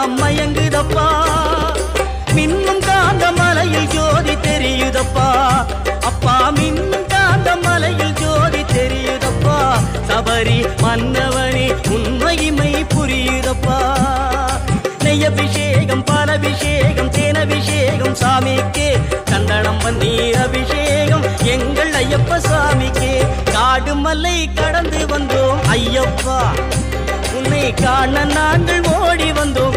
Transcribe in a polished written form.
எல்லாம் மயங்குதப்பா மின்னும் காந்த மலையில் ஜோதி தெரியுதப்பா அப்பா மின்னும் காந்த மலையில் ஜோதி தெரியுதப்பா சபரி மன்னவனே உண்மைமை புரியுதப்பா நெய்யபிஷேகம் பாலபிஷேகம் தேனபிஷேகம் சாமிக்கே சந்தனம் பன்னீர் அபிஷேகம் எங்கள் ஐயப்ப சாமிக்கே காடு மலை கடந்து வந்தோம் ஐயப்பா உன்னை காண நாங்கள் ஓடி வந்தோம்